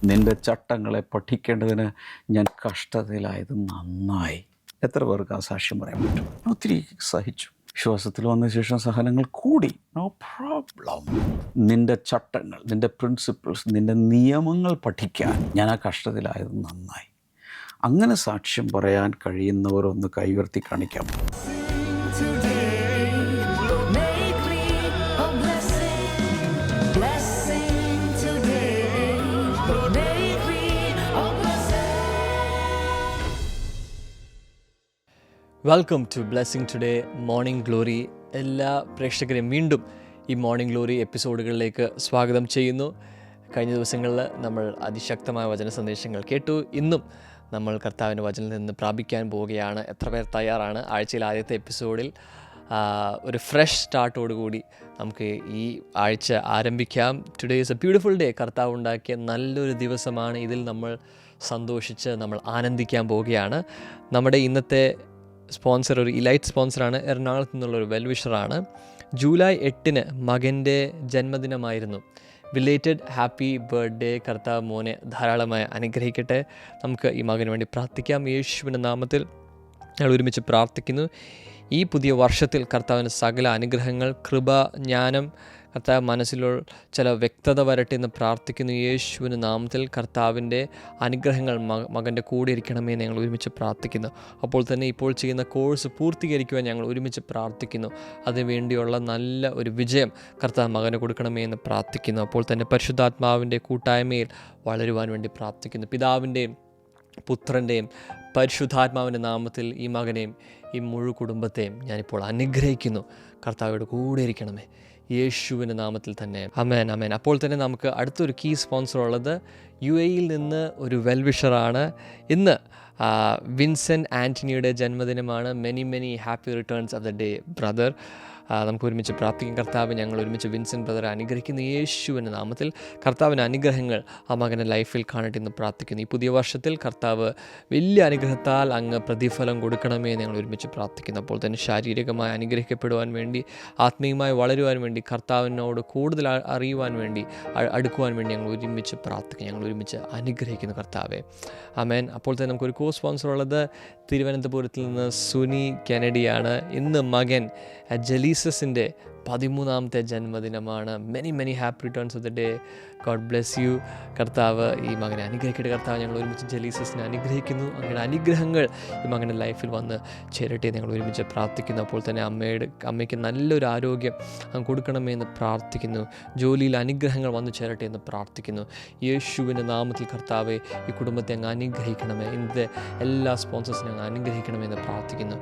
നിൻ്റെ ചട്ടങ്ങളെ പഠിക്കേണ്ടതിന് ഞാൻ കഷ്ടതയിലായത് നന്നായി. എത്ര പേർക്ക് ആ സാക്ഷ്യം പറയാൻ പറ്റും? ഒത്തിരി സഹിച്ചു. വിശ്വാസത്തിൽ വന്ന ശേഷം സഹനങ്ങൾ കൂടി. No problem. നിൻ്റെ ചട്ടങ്ങൾ, നിൻ്റെ പ്രിൻസിപ്പിൾസ്, നിൻ്റെ നിയമങ്ങൾ പഠിക്കാൻ ഞാൻ ആ കഷ്ടതയിലായത് നന്നായി. അങ്ങനെ സാക്ഷ്യം പറയാൻ കഴിയുന്നവരൊന്ന് കൈയുയർത്തി കാണിക്കാം. Welcome to blessing today morning glory. എല്ലാ പ്രേക്ഷകരെയും വീണ്ടും ഈ മോർണിംഗ് ഗ്ലോറി എപ്പിസോഡുകളിലേക്ക് സ്വാഗതം ചെയ്യുന്നു. കഴിഞ്ഞ ദിവസങ്ങളിൽ നമ്മൾ അതിശക്തമായ വചന സന്ദേശങ്ങൾ കേട്ടു. ഇന്നും നമ്മൾ കർത്താവിൻ്റെ വചനത്തിൽ നിന്ന് പ്രാപിക്കാൻ പോവുകയാണ്. എത്ര പേർ തയ്യാറാണ്? ആഴ്ചയിൽ ആദ്യത്തെ എപ്പിസോഡിൽ ഒരു ഫ്രഷ് സ്റ്റാർട്ടോടുകൂടി നമുക്ക് ഈ ആഴ്ച ആരംഭിക്കാം. Today is A beautiful day. കർത്താവ് ഉണ്ടാക്കിയ നല്ലൊരു ദിവസമാണ്. ഇതിൽ നമ്മൾ സന്തോഷിച്ച് നമ്മൾ ആനന്ദിക്കാൻ പോവുകയാണ്. നമ്മുടെ ഇന്നത്തെ സ്പോൺസർ ഒരു ഇലൈറ്റ് സ്പോൺസറാണ്. എറണാകുളത്ത് നിന്നുള്ളൊരു വെൽവിഷറാണ്. ജൂലൈ 8 മകൻ്റെ ജന്മദിനമായിരുന്നു. Belated happy birthday. കർത്താവ് മോനെ ധാരാളമായി അനുഗ്രഹിക്കട്ടെ. നമുക്ക് ഈ മകന് വേണ്ടി പ്രാർത്ഥിക്കാം. യേശുവിൻ്റെ നാമത്തിൽ ഞങ്ങൾ ഒരുമിച്ച് പ്രാർത്ഥിക്കുന്നു. ഈ പുതിയ വർഷത്തിൽ കർത്താവിൻ്റെ സകല അനുഗ്രഹങ്ങൾ, കൃപ, ജ്ഞാനം, കർത്താവ് മനസ്സിലുള്ള ചില വ്യക്തത വരട്ടെ എന്ന് പ്രാർത്ഥിക്കുന്നു. യേശുവിൻ്റെ നാമത്തിൽ കർത്താവിൻ്റെ അനുഗ്രഹങ്ങൾ മകൻ്റെ കൂടെ ഇരിക്കണമേ എന്ന് ഞങ്ങൾ ഒരുമിച്ച് പ്രാർത്ഥിക്കുന്നു. അപ്പോൾ തന്നെ ഇപ്പോൾ ചെയ്യുന്ന കോഴ്സ് പൂർത്തീകരിക്കുവാൻ ഞങ്ങൾ ഒരുമിച്ച് പ്രാർത്ഥിക്കുന്നു. അതിനുവേണ്ടിയുള്ള നല്ല ഒരു വിജയം കർത്താവ് മകന് കൊടുക്കണമേ എന്ന് പ്രാർത്ഥിക്കുന്നു. അപ്പോൾ തന്നെ പരിശുദ്ധാത്മാവിൻ്റെ കൂട്ടായ്മയിൽ വളരുവാൻ വേണ്ടി പ്രാർത്ഥിക്കുന്നു. പിതാവിൻ്റെയും പുത്രൻ്റെയും പരിശുദ്ധാത്മാവിൻ്റെ നാമത്തിൽ ഈ മകനെയും ഈ മുഴു കുടുംബത്തെയും ഞാനിപ്പോൾ അനുഗ്രഹിക്കുന്നു. കർത്താവോട് കൂടെ ഇരിക്കണമേ, യേശുവിൻ്റെ നാമത്തിൽ തന്നെ. അമേൻ, അമേൻ. അപ്പോൾ തന്നെ നമുക്ക് അടുത്തൊരു കീ സ്പോൺസർ ഉള്ളത് UAE നിന്ന് ഒരു വെൽവിഷറാണ്. ഇന്ന് വിൻസെൻ്റ് ആൻ്റണിയുടെ ജന്മദിനമാണ്. Many happy returns of the day brother. നമുക്ക് ഒരുമിച്ച് പ്രാർത്ഥിക്കും. കർത്താവ് ഞങ്ങൾ ഒരുമിച്ച് വിൻസെൻ്റ് ബ്രദറെ അനുഗ്രഹിക്കുന്ന യേശുവിൻ്റെ നാമത്തിൽ കർത്താവിൻ്റെ അനുഗ്രഹങ്ങൾ ആ മകൻ്റെ ലൈഫിൽ കാണട്ടെ എന്ന് പ്രാർത്ഥിക്കുന്നു. ഈ പുതിയ വർഷത്തിൽ കർത്താവ് വലിയ അനുഗ്രഹത്താൽ അങ്ങ് പ്രതിഫലം കൊടുക്കണമേ എന്ന് ഞങ്ങൾ ഒരുമിച്ച് പ്രാർത്ഥിക്കുന്നു. അപ്പോൾ തന്നെ ശാരീരികമായി അനുഗ്രഹിക്കപ്പെടുവാൻ വേണ്ടി, ആത്മീയമായി വളരുവാൻ വേണ്ടി, കർത്താവിനോട് കൂടുതൽ അറിയുവാൻ വേണ്ടി, അടുക്കുവാൻ വേണ്ടി ഞങ്ങൾ ഒരുമിച്ച് പ്രാർത്ഥിക്കുന്നു. ഞങ്ങൾ ഒരുമിച്ച് അനുഗ്രഹിക്കുന്നു കർത്താവെ. ആമേൻ. അപ്പോൾ തന്നെ നമുക്കൊരു കോ സ്പോൺസർ ഉള്ളത് തിരുവനന്തപുരത്തിൽ നിന്ന് സുനി കെനഡിയാണ്. ഇന്ന് മകൻ ജലീസസിൻ്റെ 13ാമത്തെ ജന്മദിനമാണ്. Many happy returns of the day. God bless U. കർത്താവ് ഈ മകനെ അനുഗ്രഹിക്കട്ടെ. കർത്താവ് ഞങ്ങൾ ഒരുമിച്ച് ജലീസസിനെ അനുഗ്രഹിക്കുന്നു. അങ്ങനെ അനുഗ്രഹങ്ങൾ ഈ മകൻ്റെ ലൈഫിൽ വന്ന് ചേരട്ടെ ഞങ്ങൾ ഒരുമിച്ച് പ്രാർത്ഥിക്കുന്നു. അപ്പോൾ തന്നെ അമ്മയ്ക്ക് നല്ലൊരു ആരോഗ്യം അങ്ങ് കൊടുക്കണമേ എന്ന് പ്രാർത്ഥിക്കുന്നു. ജോലിയിൽ അനുഗ്രഹങ്ങൾ വന്നു ചേരട്ടെ എന്ന് പ്രാർത്ഥിക്കുന്നു. യേശുവിൻ്റെ നാമത്തിൽ കർത്താവെ ഈ കുടുംബത്തെ അങ്ങ് അനുഗ്രഹിക്കണമേ. ഇന്നത്തെ എല്ലാ സ്പോൺസേഴ്സിനെ അങ്ങ് അനുഗ്രഹിക്കണമേ എന്ന് പ്രാർത്ഥിക്കുന്നു.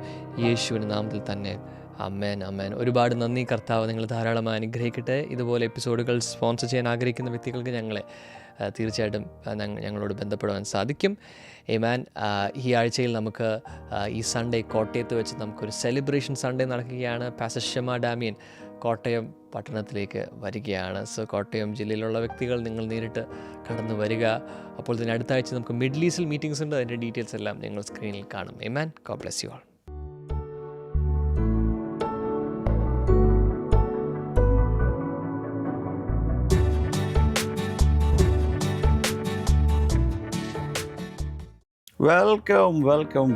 യേശുവിൻ്റെ നാമത്തിൽ തന്നെ. അമേൻ, അമേൻ. ഒരുപാട് നന്ദി. കർത്താവ് നിങ്ങൾ ധാരാളമായി അനുഗ്രഹിക്കട്ടെ. ഇതുപോലെ എപ്പിസോഡുകൾ സ്പോൺസർ ചെയ്യാൻ ആഗ്രഹിക്കുന്ന വ്യക്തികൾക്ക് ഞങ്ങളെ തീർച്ചയായിട്ടും ഞങ്ങളോട് ബന്ധപ്പെടുവാൻ സാധിക്കും. ഏമാൻ. ഈ ആഴ്ചയിൽ നമുക്ക് ഈ സൺഡേ കോട്ടയത്ത് വെച്ച് നമുക്കൊരു സെലിബ്രേഷൻ സൺഡേ നടക്കുകയാണ്. പാസ്റ്റർ ഷെമ ഡാമിയൻ കോട്ടയം പട്ടണത്തിലേക്ക് വരികയാണ്. സോ കോട്ടയം ജില്ലയിലുള്ള വ്യക്തികൾ നിങ്ങൾ നേരിട്ട് കടന്നു വരിക. അപ്പോൾ തന്നെ അടുത്ത ആഴ്ച നമുക്ക് മിഡിൽ ഈസ്റ്റിൽ മീറ്റിംഗ്സ് ഉണ്ട്. അതിൻ്റെ ഡീറ്റെയിൽസ് എല്ലാം നിങ്ങൾ സ്ക്രീനിൽ കാണും. Amen. God bless you all.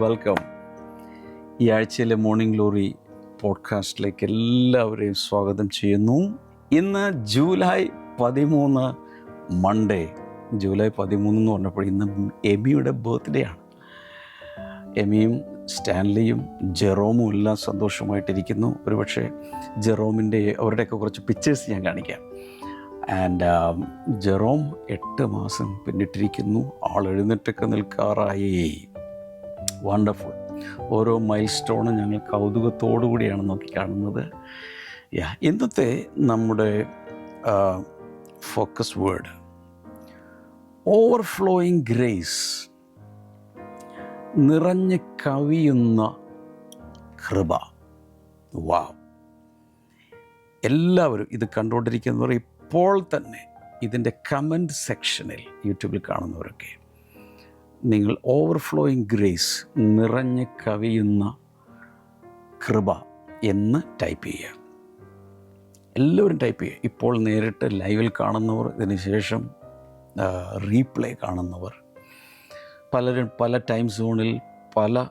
Welcome. ഈ ആഴ്ചയിലെ മോർണിംഗ് ഗ്ലോറി പോഡ്കാസ്റ്റിലേക്ക് എല്ലാവരെയും സ്വാഗതം ചെയ്യുന്നു. ഇന്ന് ജൂലൈ 13 മൺഡേ. ജൂലൈ 13 എന്ന് പറഞ്ഞപ്പോൾ ഇന്ന് എമിയുടെ ബർത്ത്ഡേ ആണ്. എമിയും സ്റ്റാൻലിയും ജെറോമും എല്ലാം സന്തോഷമായിട്ടിരിക്കുന്നു. ഒരുപക്ഷെ ജെറോമിൻ്റെ അവരുടെയൊക്കെ കുറച്ച് പിക്ചേഴ്സ് ഞാൻ കാണിക്കാം. ആൻഡ് ജെറോം 8 മാസം പിന്നിട്ടിരിക്കുന്നു. ആൾ എഴുന്നേറ്റൊക്കെ നിൽക്കാറായി. വണ്ടർഫുൾ. ഓരോ മൈൽ സ്റ്റോണും ഞങ്ങൾ കൗതുകത്തോടു കൂടിയാണ് നോക്കിക്കാണുന്നത്. ഇന്നത്തെ നമ്മുടെ ഫോക്കസ് വേർഡ് ഓവർഫ്ലോയിങ് ഗ്രേസ്. നിറഞ്ഞ് കവിയുന്ന കൃപ. വാവ്. എല്ലാവരും ഇത് കണ്ടുകൊണ്ടിരിക്കുന്നവർ ഇപ്പോൾ തന്നെ ഇതിൻ്റെ കമൻറ്റ് സെക്ഷനിൽ യൂട്യൂബിൽ കാണുന്നവരൊക്കെ നിങ്ങൾ ഓവർഫ്ലോയിങ് ഗ്രേസ്, നിറഞ്ഞ് കവിയുന്ന കൃപ എന്ന് ടൈപ്പ് ചെയ്യുക. എല്ലാവരും ടൈപ്പ് ചെയ്യുക. ഇപ്പോൾ നേരിട്ട് ലൈവിൽ കാണുന്നവർ, ഇതിന് ശേഷം റീപ്ലേ കാണുന്നവർ, പലരും പല ടൈം സോണിൽ പല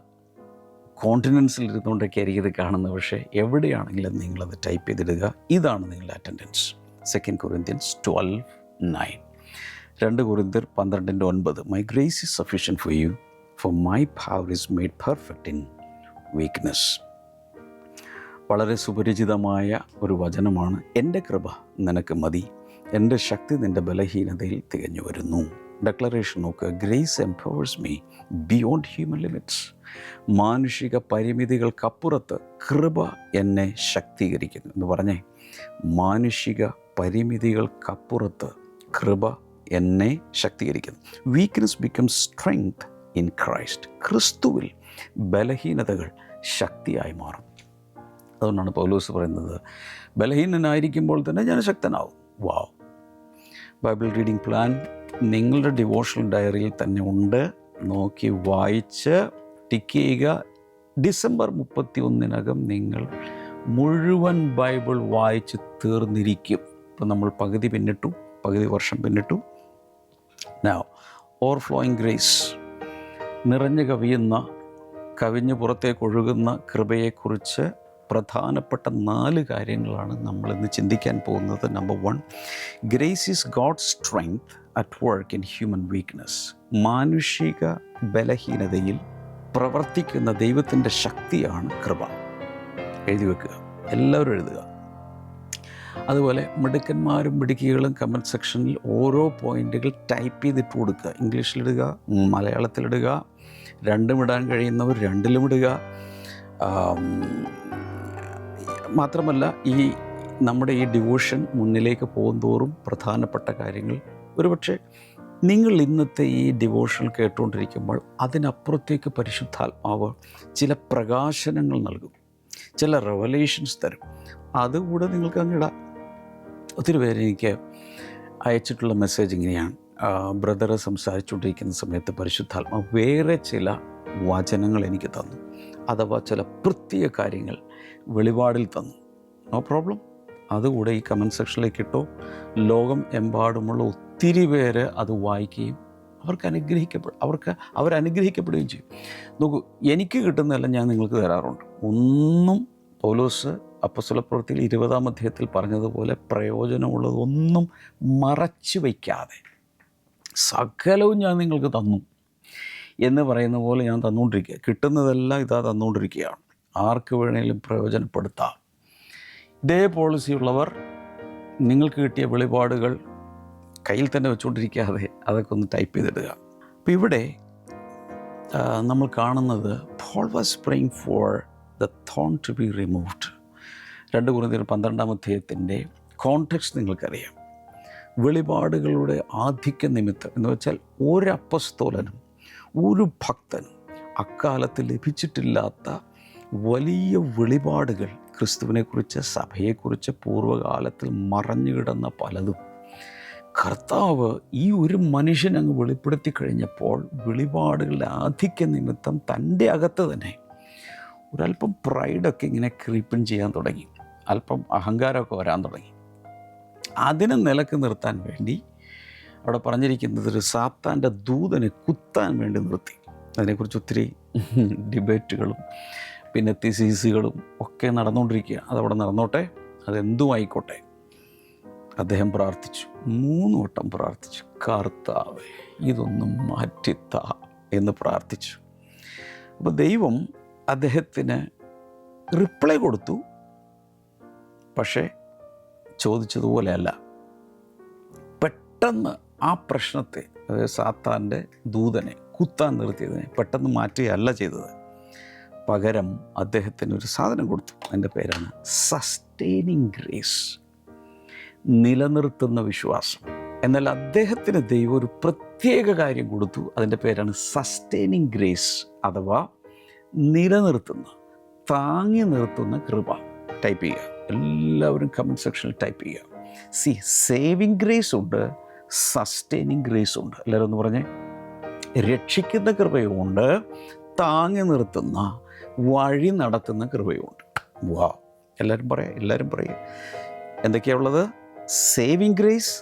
കോണ്ടിനൻസിൽ ഇരുന്നുകൊണ്ടൊക്കെ ആയിരിക്കും ഇത് കാണുന്നത്. പക്ഷേ എവിടെയാണെങ്കിലും നിങ്ങളത് ടൈപ്പ് ചെയ്തിടുക. ഇതാണ് നിങ്ങളുടെ attendance. 2 Corinthians 12:9. 2 Corinthians 12:9. My grace is sufficient for you, for my power is made perfect in weakness. വളരെ സുപരിചിതമായ ഒരു വചനമാണ്. എൻ്റെ കൃപ നിനക്ക് മതി, എൻ്റെ ശക്തി നിൻ്റെ ബലഹീനതയിൽ തികഞ്ഞു വരുന്നു. ഡെക്ലറേഷൻ നോക്കുക. Grace empowers me beyond human limits. മാനുഷിക പരിമിതികൾക്കപ്പുറത്ത് കൃപ എന്നെ ശക്തീകരിക്കുന്നു എന്ന് പറഞ്ഞേ. മാനുഷിക പരിമിതികൾക്കപ്പുറത്ത് കൃപ എന്നെ ശക്തീകരിക്കുന്നു. Weakness becomes strength in Christ. ക്രിസ്തുവിൽ ബലഹീനതകൾ ശക്തിയായി മാറും. അതുകൊണ്ടാണ് പൗലോസ് പറയുന്നത്, ബലഹീനനായിരിക്കുമ്പോൾ തന്നെ ഞാൻ ശക്തനാവും. വാവ്. ബൈബിൾ റീഡിംഗ് പ്ലാൻ നിങ്ങളുടെ ഡിവോഷണൽ ഡയറിയിൽ തന്നെ ഉണ്ട്. നോക്കി വായിച്ച് ടിക്ക് ചെയ്യുക. ഡിസംബർ 31 നിങ്ങൾ മുഴുവൻ ബൈബിൾ വായിച്ച് തീർന്നിരിക്കും. ഇപ്പം നമ്മൾ പകുതി പിന്നിട്ടു, പകുതി വർഷം പിന്നിട്ടു. നൗ ഓവർഫ്ലോയിങ് ഗ്രേസ്, നിറഞ്ഞു കവിഞ്ഞ് പുറത്തേക്ക് ഒഴുകുന്ന കൃപയെക്കുറിച്ച് പ്രധാനപ്പെട്ട 4 കാര്യങ്ങളാണ് നമ്മളിന്ന് ചിന്തിക്കാൻ പോകുന്നത്. Number 1, grace is God's strength at work in human weakness. മാനുഷിക ബലഹീനതയിൽ പ്രവർത്തിക്കുന്ന ദൈവത്തിൻ്റെ ശക്തിയാണ് കൃപ. എഴുതി വെക്കുക, എല്ലാവരും എഴുതുക. അതുപോലെ മിടുക്കന്മാരും മിടുക്കികളും കമൻറ്റ് സെക്ഷനിൽ ഓരോ പോയിൻ്റുകൾ ടൈപ്പ് ചെയ്തിട്ട് കൊടുക്കുക. ഇംഗ്ലീഷിലിടുക, മലയാളത്തിലിടുക, രണ്ടും ഇടാൻ കഴിയുന്നവർ രണ്ടിലും ഇടുക. മാത്രമല്ല നമ്മുടെ ഈ ഡിവോഷൻ മുന്നിലേക്ക് പോകുന്തോറും പ്രധാനപ്പെട്ട കാര്യങ്ങൾ, ഒരുപക്ഷെ നിങ്ങൾ ഇന്നത്തെ ഈ ഡിവോഷൻ കേട്ടുകൊണ്ടിരിക്കുമ്പോൾ അതിനപ്പുറത്തേക്ക് പരിശുദ്ധാത്മാവ് ചില പ്രകാശനങ്ങൾ നൽകും, ചില റെവലേഷൻസ് തരും. അതുകൂടെ നിങ്ങൾക്ക് അങ്ങിടാം. ഒത്തിരി പേര് എനിക്ക് അയച്ചിട്ടുള്ള മെസ്സേജ് ഇങ്ങനെയാണ്. ബ്രദറ് സംസാരിച്ചുകൊണ്ടിരിക്കുന്ന സമയത്ത് പരിശുദ്ധാത്മാവ് വേറെ ചില വചനങ്ങൾ എനിക്ക് തന്നു, അഥവാ ചില പ്രത്യേക കാര്യങ്ങൾ വെളിപാടിൽ തന്നു. നോ പ്രോബ്ലം, അതുകൂടെ ഈ കമൻറ്റ് സെക്ഷനിലേക്ക് ഇട്ടോ. ലോകം എമ്പാടുമുള്ള ഒത്തിരി പേര് അത് വായിക്കുകയും അവരനുഗ്രഹിക്കപ്പെടുകയും ചെയ്യും. നോക്കൂ, എനിക്ക് കിട്ടുന്നതെല്ലാം ഞാൻ നിങ്ങൾക്ക് തരാറുണ്ട്. ഒന്നും പൗലോസ് അപ്പോസ്തലപ്രവൃത്തിയിൽ 20-ാം അധ്യായത്തിൽ പറഞ്ഞതുപോലെ പ്രയോജനമുള്ളതൊന്നും മറച്ചു വയ്ക്കാതെ സകലവും ഞാൻ നിങ്ങൾക്ക് തന്നു എന്ന് പറയുന്ന പോലെ ഞാൻ തന്നുകൊണ്ടിരിക്കുക. കിട്ടുന്നതെല്ലാം ഇതാ തന്നുകൊണ്ടിരിക്കുകയാണ്. ആർക്ക് വേണേലും പ്രയോജനപ്പെടുത്താം. ഇതേ പോളിസിയുള്ളവർ നിങ്ങൾക്ക് കിട്ടിയ വെളിപാടുകൾ കയ്യിൽ തന്നെ വെച്ചുകൊണ്ടിരിക്കാതെ അതൊക്കെ ഒന്ന് ടൈപ്പ് ചെയ്തിടുക. അപ്പോൾ ഇവിടെ നമ്മൾ കാണുന്നത് Paul was praying for the thorn to be removed. 2 Corinthians 12-ാം അധ്യായത്തിൻ്റെ കോണ്ടെക്സ്റ്റ് നിങ്ങൾക്കറിയാം. വെളിപാടുകളുടെ ആധിക്യ നിമിത്തം എന്ന് വെച്ചാൽ ഒരു അപ്പസ്തോലനും ഒരു ഭക്തനും അക്കാലത്ത് ലഭിച്ചിട്ടില്ലാത്ത വലിയ വെളിപാടുകൾ ക്രിസ്തുവിനെക്കുറിച്ച്, സഭയെക്കുറിച്ച് പൂർവ്വകാലത്തിൽ മറഞ്ഞു കിടന്ന പലതും കർത്താവ് ഈ ഒരു മനുഷ്യനങ്ങ് വെളിപ്പെടുത്തി കഴിഞ്ഞപ്പോൾ വെളിപാടുകളുടെ ആധിക്യ നിമിത്തം തൻ്റെ അകത്ത് തന്നെ ഒരല്പം പ്രൈഡൊക്കെ ഇങ്ങനെ ക്രീപ്പൺ ചെയ്യാൻ തുടങ്ങി, അല്പം അഹങ്കാരമൊക്കെ വരാൻ തുടങ്ങി. അതിനെ നിലക്ക് നിർത്താൻ വേണ്ടി അവിടെ പറഞ്ഞിരിക്കുന്നത് ഒരു സാത്താൻ്റെ ദൂതനെ കുത്താൻ വേണ്ടി നിർത്തി. അതിനെക്കുറിച്ച് ഒത്തിരി ഡിബേറ്റുകളും പിന്നെ തിസീസുകളും ഒക്കെ നടന്നുകൊണ്ടിരിക്കുക. അതവിടെ നടന്നോട്ടെ, അതെന്തും ആയിക്കോട്ടെ. അദ്ദേഹം പ്രാർത്ഥിച്ചു, 3 വട്ടം പ്രാർത്ഥിച്ചു, കർത്താവേ ഇതൊന്നും മാറ്റിത്താ എന്ന് പ്രാർത്ഥിച്ചു. അപ്പോൾ ദൈവം അദ്ദേഹത്തിന് റിപ്ലൈ കൊടുത്തു. പക്ഷേ ചോദിച്ചതുപോലെയല്ല. പെട്ടെന്ന് ആ പ്രശ്നത്തെ, അതായത് സാത്താൻ്റെ ദൂതനെ കുത്താൻ നിർത്തിയതിനെ പെട്ടെന്ന് മാറ്റുകയല്ല ചെയ്തത്. പകരം അദ്ദേഹത്തിന് ഒരു സാധനം കൊടുത്തു. അതിൻ്റെ പേരാണ് സസ്റ്റെയിനിങ് ഗ്രേസ്, നിലനിർത്തുന്ന വിശ്വാസം. എന്നാൽ അദ്ദേഹത്തിന് ദൈവം ഒരു പ്രത്യേക കാര്യം കൊടുത്തു. അതിൻ്റെ പേരാണ് സസ്റ്റെയിനിങ് ഗ്രേസ്, അഥവാ നിലനിർത്തുന്ന, താങ്ങി നിർത്തുന്ന കൃപ. ടൈപ്പ് ചെയ്യുക, എല്ലാവരും കമൻറ്റ് സെക്ഷനിൽ ടൈപ്പ് ചെയ്യുക. സേവിങ് ഗ്രേസ് ഉണ്ട്, സസ്റ്റെയിനിങ് ഗ്രേസ് ഉണ്ട്. എല്ലാവരും ഒന്ന് പറഞ്ഞേ. രക്ഷിക്കുന്ന കൃപയുമുണ്ട്, താങ്ങി നിർത്തുന്ന, വഴി നടത്തുന്ന കൃപയുമുണ്ട്. വാ, എല്ലാവരും പറയുക. എന്തൊക്കെയാണ് ഉള്ളത്? Saving grace,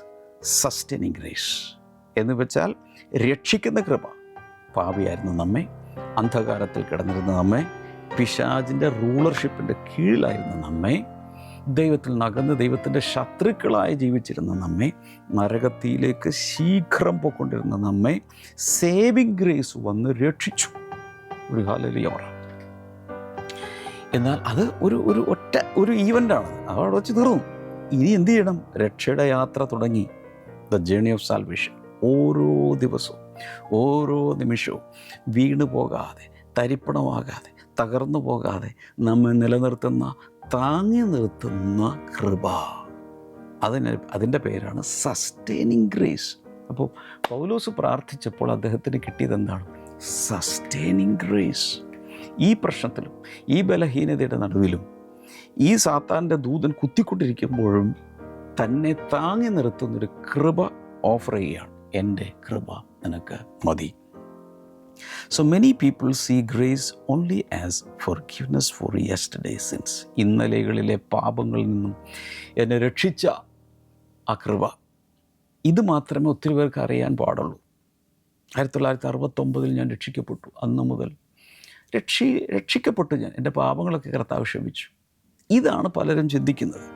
sustaining grace. എന്ന് വെച്ചാൽ രക്ഷിക്കുന്ന കൃപ. പാപിയായിരുന്ന നമ്മെ, അന്ധകാരത്തിൽ കിടന്നിരുന്ന നമ്മെ, പിശാചിൻ്റെ റൂളർഷിപ്പിൻ്റെ കീഴിലായിരുന്ന നമ്മെ, ദൈവത്തിൽ നകന്ന് ദൈവത്തിൻ്റെ ശത്രുക്കളായി ജീവിച്ചിരുന്ന നമ്മെ, നരകത്തിയിലേക്ക് ശീഘ്രം പോയിക്കൊണ്ടിരുന്ന നമ്മെ സേവിങ് ഗ്രേസ് വന്ന് രക്ഷിച്ചു. ഒരു ഹല്ലേലൂയ പറ. എന്നാൽ അത് ഒരു ഈവൻ്റാണ്, അവിടെ വെച്ച് തീർന്നു. ഇനി എന്ത് ചെയ്യണം? രക്ഷയുടെ യാത്ര തുടങ്ങി. The journey of salvation. ഓരോ ദിവസവും ഓരോ നിമിഷവും വീണു പോകാതെ, തരിപ്പണമാകാതെ, തകർന്നു പോകാതെ നമ്മെ നിലനിർത്തുന്ന, താങ്ങി നിർത്തുന്ന കൃപ. അതിൻ്റെ പേരാണ് സസ്റ്റൈനിങ് ഗ്രേസ്. അപ്പോൾ പൗലോസ് പ്രാർത്ഥിച്ചപ്പോൾ അദ്ദേഹത്തിന് കിട്ടിയത് എന്താണ്? Sustaining grace. ഈ പ്രശ്നത്തിലും ഈ ബലഹീനതയുടെ നടുവിലും ഈ സാത്താൻ്റെ ദൂതൻ കുത്തിക്കൊണ്ടിരിക്കുമ്പോഴും തന്നെ താങ്ങി നിർത്തുന്നൊരു കൃപ ഓഫർ ചെയ്യുകയാണ്. എൻ്റെ കൃപ നിനക്ക് മതി. So many people see grace only as forgiveness for yesterday's sins. ഇന്നലെകളിലെ പാപങ്ങളിൽ നിന്നും എന്നെ രക്ഷിച്ച ആ കൃപ, ഇത് മാത്രമേ ഒത്തിരി പേർക്ക് അറിയാൻ പാടുള്ളൂ. 1969 ഞാൻ രക്ഷിക്കപ്പെട്ടു. അന്ന് മുതൽ രക്ഷിക്കപ്പെട്ടു ഞാൻ, എൻ്റെ പാപങ്ങളൊക്കെ കർത്താവ് ക്ഷമിച്ചു. ഇതാണ് പലരും ചിന്തിക്കുന്നത്.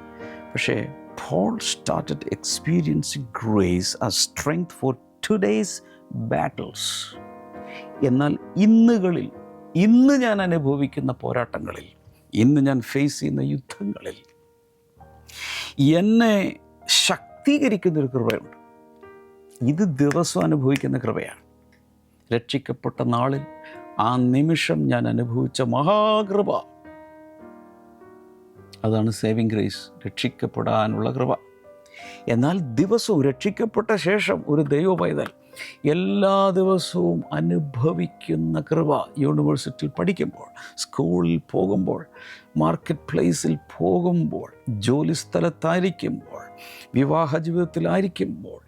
പക്ഷേ Paul started experiencing grace as strength for today's battles. എന്നാൽ ഇന്ന് ഞാൻ അനുഭവിക്കുന്ന പോരാട്ടങ്ങളിൽ, ഇന്ന് ഞാൻ ഫേസ് ചെയ്യുന്ന യുദ്ധങ്ങളിൽ എന്നെ ശക്തീകരിക്കുന്നൊരു കൃപയുണ്ട്. ഇത് ദിവസം അനുഭവിക്കുന്ന കൃപയാണ്. രക്ഷിക്കപ്പെട്ട നാളിൽ ആ നിമിഷം ഞാൻ അനുഭവിച്ച മഹാകൃപ, അതാണ് സേവിങ് ഗ്രേസ്, രക്ഷിക്കപ്പെടാനുള്ള കൃപ. എന്നാൽ ദിവസവും രക്ഷിക്കപ്പെട്ട ശേഷം ഒരു ദൈവ പൈതൽ എല്ലാ ദിവസവും അനുഭവിക്കുന്ന കൃപ, യൂണിവേഴ്സിറ്റിയിൽ പഠിക്കുമ്പോൾ, സ്കൂളിൽ പോകുമ്പോൾ, മാർക്കറ്റ് പ്ലേസിൽ പോകുമ്പോൾ, ജോലി സ്ഥലത്തായിരിക്കുമ്പോൾ, വിവാഹ ജീവിതത്തിലായിരിക്കുമ്പോൾ,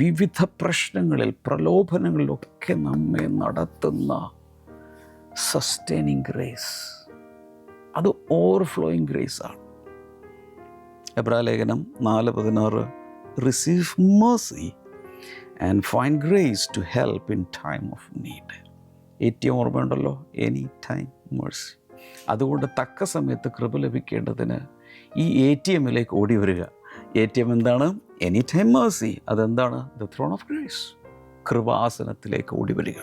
വിവിധ പ്രശ്നങ്ങളിൽ, പ്രലോഭനങ്ങളിലൊക്കെ നമ്മെ നടത്തുന്ന സസ്റ്റൈനിങ് ഗ്രേസ്, അത് ഓവർഫ്ലോയിങ് ഗ്രേസ് ആണ്. എബ്രായലേഖനം 4:16 receive mercy and find grace to help in time of need. ATM ഓർമ്മയുണ്ടല്ലോ, എനി ടൈം mercy. അതുകൊണ്ട് തക്ക സമയത്ത് കൃപ ലഭിക്കേണ്ടതിന് ഈ ATMലേക്ക് ഓടി വരിക. ATM എന്താണ്? Any time mercy. അതെന്താണ്? ദ ത്രോൺ ഓഫ് ഗ്രേസ്, കൃപാസനത്തിലേക്ക് ഓടി വരിക.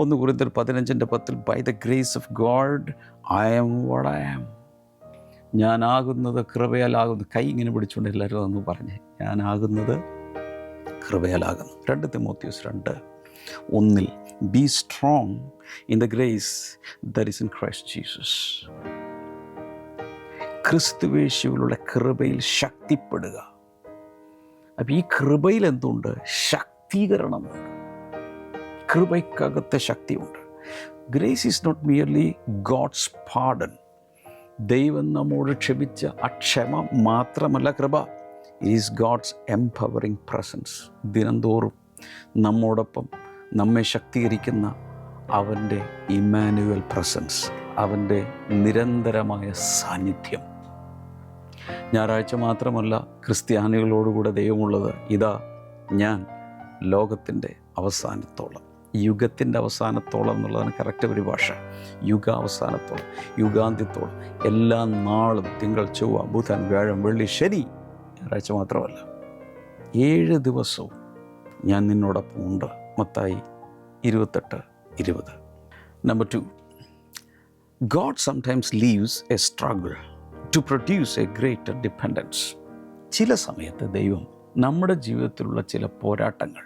1 കൊരിന്ത്യർ 15:10 by the grace of God I am what I am. ഞാനാകുന്നത് കൃപയാലാകുന്നു. കൈ ഇങ്ങനെ പിടിച്ചുകൊണ്ട് എല്ലാവരും ഒന്ന് പറഞ്ഞേ, ഞാനാകുന്നത് കൃപയാലാകുന്നു. 2 Timothiyos 2:1 be strong in the grace that is in Christ Jesus. ക്രിസ്തുവേശുവിലുള്ള കൃപയിൽ ശക്തിപ്പെടുക. അപ്പം ഈ കൃപയിൽ എന്തുണ്ട്? ശക്തീകരണമുണ്ട്. കൃപയ്ക്കകത്തെ ശക്തിയുണ്ട്. Grace is not merely God's pardon. ദൈവം നമ്മോട് ക്ഷമിച്ച അക്ഷമ മാത്രമല്ല കൃപ. Is God's empowering presence. ദിനംതോറും നമ്മോടൊപ്പം നമ്മെ ശക്തീകരിക്കുന്ന അവൻ്റെ ഇമ്മാനുവൽ പ്രസൻസ്, അവൻ്റെ നിരന്തരമായ സാന്നിധ്യം. ഞായറാഴ്ച മാത്രമല്ല ക്രിസ്ത്യാനികളോടുകൂടെ ദൈവമുള്ളത്. ഇതാ ഞാൻ ലോകത്തിൻ്റെ അവസാനത്തോളം, യുഗത്തിൻ്റെ അവസാനത്തോളം എന്നുള്ളതാണ് കറക്റ്റ് പരിഭാഷ. യുഗാവസാനത്തോളം, യുഗാന്ത്യത്തോളം, എല്ലാ നാളും, തിങ്കൾ, ചൊവ്വ, ബുധൻ, വ്യാഴം, വെള്ളി, ശനി, ഞായറാഴ്ച മാത്രമല്ല, 7 ദിവസവും ഞാൻ നിന്നോടൊപ്പം ഉണ്ട്. Mathai 28:20. Number 2, God sometimes leaves a struggle to produce a greater dependence. ചില സമയത്ത് ദൈവം നമ്മുടെ ജീവിതത്തിലുള്ള ചില പോരാട്ടങ്ങൾ,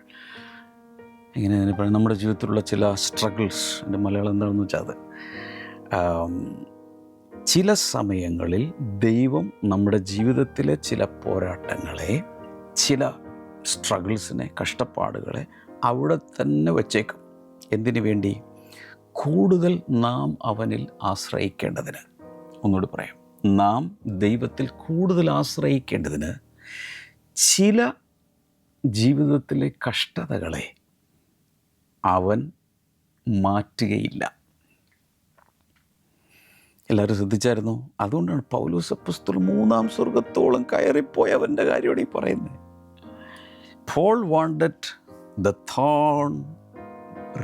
എങ്ങനെ പറയാം, നമ്മുടെ ജീവിതത്തിലുള്ള ചില സ്ട്രഗിൾസ്, എൻ്റെ മലയാളം എന്താണെന്ന് വെച്ചാൽ അത്, ചില സമയങ്ങളിൽ ദൈവം നമ്മുടെ ജീവിതത്തിലെ ചില പോരാട്ടങ്ങളെ, ചില സ്ട്രഗിൾസിനെ, കഷ്ടപ്പാടുകളെ അവിടെ തന്നെ വച്ചേക്കും. എന്തിനു വേണ്ടി? കൂടുതൽ നാം അവനിൽ ആശ്രയിക്കേണ്ടതിന്. ഒന്നുകൂടി പറയാം, നാം ദൈവത്തിൽ കൂടുതൽ ആശ്രയിക്കേണ്ടതിന് ചില ജീവിതത്തിലെ കഷ്ടതകളെ അവൻ മാറ്റുകയില്ല. എല്ലാവരും ശ്രദ്ധിച്ചായിരുന്നു? അതുകൊണ്ടാണ് പൗലോസ് അപ്പോസ്തലൻ 3-ാം സ്വർഗത്തോളം കയറിപ്പോയവൻ്റെ കാര്യമാണ് ഈ പറയുന്നത്. Paul wanted the thorn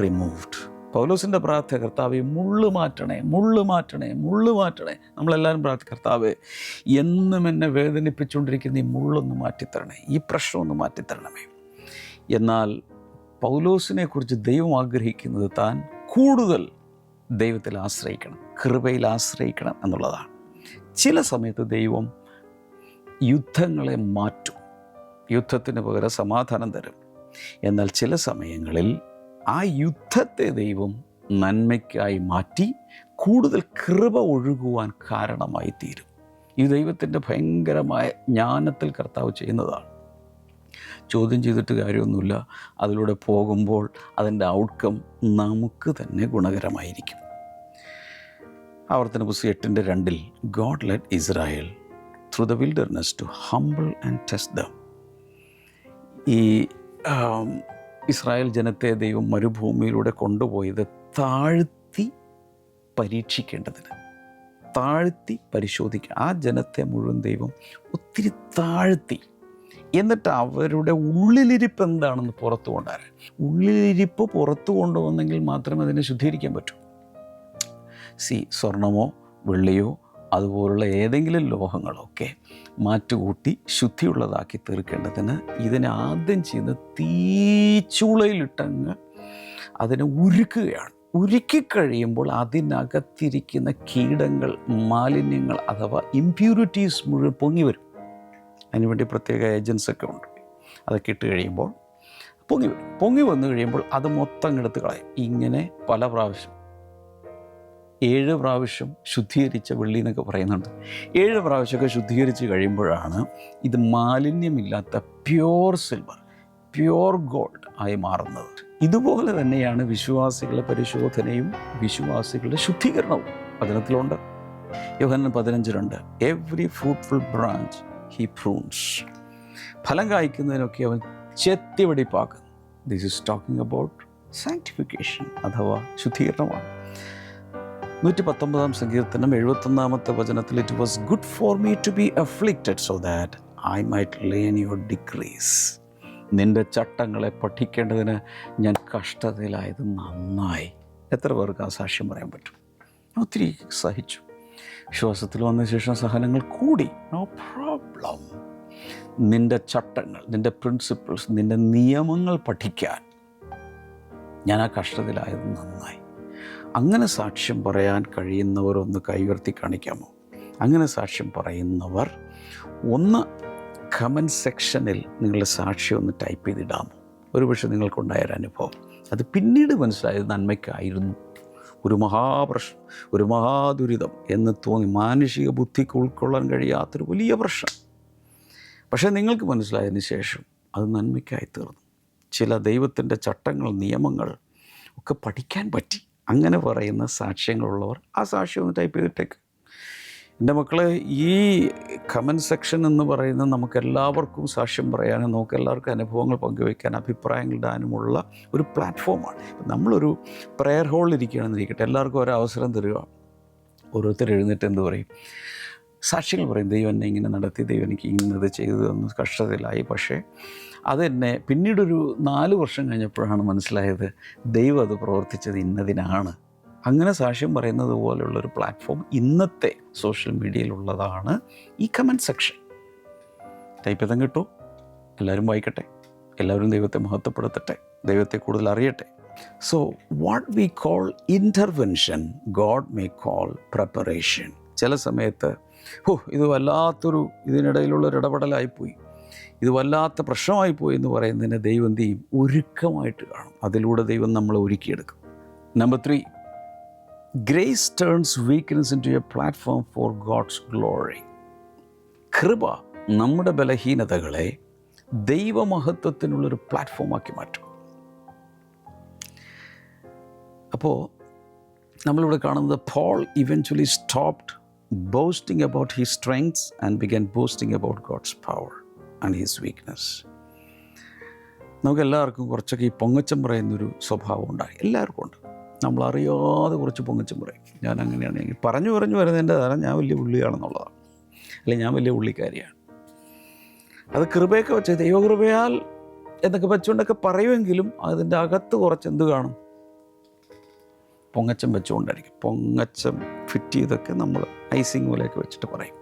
removed. പൗലോസിൻ്റെ പ്രാർത്ഥന, കർത്താവേ മുള്ളു മാറ്റണേ, മുള്ളു മാറ്റണേ, മുള്ളു മാറ്റണേ. നമ്മളെല്ലാവരും പ്രാർത്ഥിക്കും, കർത്താവേ എന്നും എന്നെ വേദനിപ്പിച്ചുകൊണ്ടിരിക്കുന്ന ഈ മുള്ളൊന്ന് മാറ്റിത്തരണേ, ഈ പ്രശ്നമൊന്ന് മാറ്റിത്തരണമേ. എന്നാൽ പൗലോസിനെക്കുറിച്ച് ദൈവം ആഗ്രഹിക്കുന്നത് താൻ കൂടുതൽ ദൈവത്തിൽ ആശ്രയിക്കണം, കൃപയിൽ ആശ്രയിക്കണം എന്നുള്ളതാണ്. ചില സമയത്ത് ദൈവം യുദ്ധങ്ങളെ മാറ്റും, യുദ്ധത്തിന് പകരം സമാധാനം തരും. എന്നാൽ ചില സമയങ്ങളിൽ ആ യുദ്ധത്തെ ദൈവം നന്മയ്ക്കായി മാറ്റി കൂടുതൽ കൃപ ഒഴുകുവാൻ കാരണമായി തീരും. ഈ ദൈവത്തിൻ്റെ ഭയങ്കരമായ ജ്ഞാനത്തിൽ കർത്താവ് ചെയ്യുന്നതാണ്. ചോദ്യം ചെയ്തിട്ട് കാര്യമൊന്നുമില്ല. അതിലൂടെ പോകുമ്പോൾ അതിൻ്റെ ഔട്ട്കം നമുക്ക് തന്നെ ഗുണകരമായിരിക്കും. ആവർത്തന പുസ്തകം 8:2 God led Israel through the wilderness to humble and test them. ഈ ഇസ്രായേൽ ജനത്തെ ദൈവം മരുഭൂമിയിലൂടെ കൊണ്ടുപോയത് താഴ്ത്തി പരീക്ഷിക്കേണ്ടതിന്, താഴ്ത്തി പരിശോധിക്കുക. ആ ജനത്തെ മുഴുവൻ ദൈവം ഒത്തിരി താഴ്ത്തി, എന്നിട്ട് അവരുടെ ഉള്ളിലിരിപ്പ് എന്താണെന്ന് പുറത്തു കൊണ്ടുവരാൻ. ഉള്ളിലിരിപ്പ് പുറത്തു കൊണ്ടുവന്നെങ്കിൽ മാത്രമേ അതിനെ ശുദ്ധീകരിക്കാൻ പറ്റൂ. സ്വർണമോ വെള്ളിയോ അതുപോലുള്ള ഏതെങ്കിലും ലോഹങ്ങളൊക്കെ മാറ്റുകൂട്ടി ശുദ്ധിയുള്ളതാക്കി തീർക്കേണ്ടതിന് ഇതിനെ ആദ്യം ചെയ്യുന്ന തീച്ചൂളയിലിട്ടങ്ങ് അതിനെ ഉരുക്കുകയാണ്. ഉരുക്കിക്കഴിയുമ്പോൾ അതിനകത്തിരിക്കുന്ന കീടങ്ങൾ, മാലിന്യങ്ങൾ അഥവാ ഇംപ്യൂരിറ്റീസ് മുഴുവൻ പൊങ്ങി വരും. അതിനുവേണ്ടി പ്രത്യേക ഏജൻസൊക്കെ ഉണ്ട്. അതൊക്കെ ഇട്ട് കഴിയുമ്പോൾ പൊങ്ങി വരും. പൊങ്ങി വന്നു കഴിയുമ്പോൾ അത് മൊത്തം എടുത്ത് കളയും. ഇങ്ങനെ പല പ്രാവശ്യം, 7 പ്രാവശ്യം ശുദ്ധീകരിച്ച വെള്ളി എന്നൊക്കെ പറയുന്നുണ്ട്. 7 പ്രാവശ്യമൊക്കെ ശുദ്ധീകരിച്ച് കഴിയുമ്പോഴാണ് ഇത് മാലിന്യമില്ലാത്ത പ്യോർ സിൽവർ, പ്യോർ ഗോൾഡ് ആയി മാറുന്നത്. ഇതുപോലെ തന്നെയാണ് വിശ്വാസികളുടെ പരിശോധനയും വിശ്വാസികളുടെ ശുദ്ധീകരണവും വചനത്തിലുണ്ട്. Yohannan 15:2 every fruitful branch he prunes. ഫലം കായ്ക്കുന്നതിനൊക്കെ അവൻ ചെത്തിവെടിപ്പാക്കുന്നു. This is talking about sanctification അഥവാ ശുദ്ധീകരണമാണ്. 119 സങ്കീർത്തനം 71 വചനത്തിൽ it was good for me to be afflicted so that I might learn your decrees. നിൻ്റെ ചട്ടങ്ങളെ പഠിക്കേണ്ടതിന് ഞാൻ കഷ്ടതയിലായത് നന്നായി. എത്ര പേർക്ക് ആ സാക്ഷ്യം പറയാൻ പറ്റും? ഒത്തിരി സഹിച്ചു. വിശ്വാസത്തിൽ വന്ന ശേഷം സഹനങ്ങൾ കൂടി, നോ പ്രോബ്ലം. നിൻ്റെ ചട്ടങ്ങൾ, നിൻ്റെ പ്രിൻസിപ്പിൾസ്, നിൻ്റെ നിയമങ്ങൾ പഠിക്കാൻ ഞാൻ ആ കഷ്ടതയിലായത് നന്നായി. അങ്ങനെ സാക്ഷ്യം പറയാൻ കഴിയുന്നവർ ഒന്ന് കൈയുയർത്തി കാണിക്കാമോ? അങ്ങനെ സാക്ഷ്യം പറയുന്നവർ ഒന്ന് കമൻറ്റ് സെക്ഷനിൽ നിങ്ങളുടെ സാക്ഷ്യം ഒന്ന് ടൈപ്പ് ചെയ്തിടാമോ? ഒരുപക്ഷെ നിങ്ങൾക്കുണ്ടായൊരനുഭവം അത് പിന്നീട് മനസ്സിലായത് നന്മയ്ക്കായിരുന്നു. ഒരു മഹാപ്രശ്നം, ഒരു മഹാദുരിതം എന്ന് തോന്നി, മാനുഷിക ബുദ്ധിക്ക് ഉൾക്കൊള്ളാൻ കഴിയാത്തൊരു വലിയ പ്രശ്നം. പക്ഷേ നിങ്ങൾക്ക് മനസ്സിലായതിന് ശേഷം അത് നന്മയ്ക്കായി തീർന്നു. ചില ദൈവത്തിൻ്റെ ചട്ടങ്ങൾ, നിയമങ്ങൾ ഒക്കെ പഠിക്കാൻ പറ്റി. അങ്ങനെ പറയുന്ന സാക്ഷ്യങ്ങളുള്ളവർ ആ സാക്ഷ്യം ഒന്ന് ടൈപ്പ് ചെയ്തിട്ടേക്ക്. എൻ്റെ മക്കളെ, ഈ കമൻറ്റ് സെക്ഷൻ എന്ന് പറയുന്നത് നമുക്കെല്ലാവർക്കും സാക്ഷ്യം പറയാനും നമുക്കെല്ലാവർക്കും അനുഭവങ്ങൾ പങ്കുവയ്ക്കാൻ, അഭിപ്രായങ്ങൾ ഇടാനുമുള്ള ഒരു പ്ലാറ്റ്ഫോമാണ്. നമ്മളൊരു പ്രെയർ ഹോളിൽ ഇരിക്കുകയാണെന്നിരിക്കട്ടെ, എല്ലാവർക്കും ഒരവസരം തരിക. ഓരോരുത്തർ എഴുന്നേറ്റ് എന്ത് പറയും? സാക്ഷ്യങ്ങൾ പറയും. ദൈവം എന്നെ ഇങ്ങനെ നടത്തി, ദൈവം എനിക്ക് ഇന്നത് ചെയ്തു തന്നു, കഷ്ടത്തിലായി. പക്ഷേ അതെന്നെ പിന്നീടൊരു 4 വർഷം കഴിഞ്ഞപ്പോഴാണ് മനസ്സിലായത് ദൈവം അത് പ്രവർത്തിച്ചത് ഇന്നതിനാണ്. അങ്ങനെ സാക്ഷ്യം പറയുന്നത് പോലെയുള്ളൊരു പ്ലാറ്റ്ഫോം ഇന്നത്തെ സോഷ്യൽ മീഡിയയിലുള്ളതാണ് ഈ കമൻറ്റ് സെക്ഷൻ. ടൈപ്പ് ചെയ്താൽ കിട്ടുമോ? എല്ലാവരും വായിക്കട്ടെ, എല്ലാവരും ദൈവത്തെ മഹത്വപ്പെടുത്തട്ടെ, ദൈവത്തെ കൂടുതൽ അറിയട്ടെ. So what we call intervention God may coal preparation. ചില സമയത്ത് ഇത് വല്ലാത്തൊരു ഇതിനിടയിലുള്ളൊരു ഇടപെടലായിപ്പോയി, ഇത് വല്ലാത്ത പ്രശ്നമായിപ്പോയി എന്ന് പറയുന്നതിന് ദൈവം എന്ത് ചെയ്യും? ഒരുക്കമായിട്ട് കാണും. അതിലൂടെ ദൈവം നമ്മളെ ഒരുക്കിയെടുക്കും. Number 3, grace turns weakness into a platform for God's glory. കൃപ നമ്മുടെ ബലഹീനതകളെ ദൈവമഹത്വത്തിനുള്ളൊരു പ്ലാറ്റ്ഫോമാക്കി മാറ്റും. അപ്പോൾ നമ്മളിവിടെ കാണുന്നത് Paul eventually stopped boasting about his strengths and began boasting about God's power and his weakness. നമുക്കെല്ലാവർക്കും കുറച്ചൊക്കെ ഈ പൊങ്ങച്ചം പറയുന്നൊരു സ്വഭാവം ഉണ്ടായി, എല്ലാവർക്കും ഉണ്ട്. നമ്മളറിയാതെ കുറച്ച് പൊങ്ങച്ചം പറയും. ഞാൻ അങ്ങനെയാണ്, പറഞ്ഞു വരുന്നതിൻ്റെ ധാരണ ഞാൻ വലിയ പുള്ളിയാണെന്നുള്ളതാണ്, അല്ലെങ്കിൽ ഞാൻ വലിയ പുള്ളിക്കാരിയാണ്. അത് കൃപയൊക്കെ വെച്ച് ദൈവകൃപയാൽ എന്നൊക്കെ വെച്ചുകൊണ്ടൊക്കെ പറയുമെങ്കിലും അതിൻ്റെ അകത്ത് കുറച്ച് എന്ത് കാണും? പൊങ്ങച്ചം വെച്ചുകൊണ്ടായിരിക്കും. പൊങ്ങച്ചം ഫിറ്റ് ചെയ്തൊക്കെ നമ്മൾ ഐസിങ് പോലെയൊക്കെ വെച്ചിട്ട് പറയും.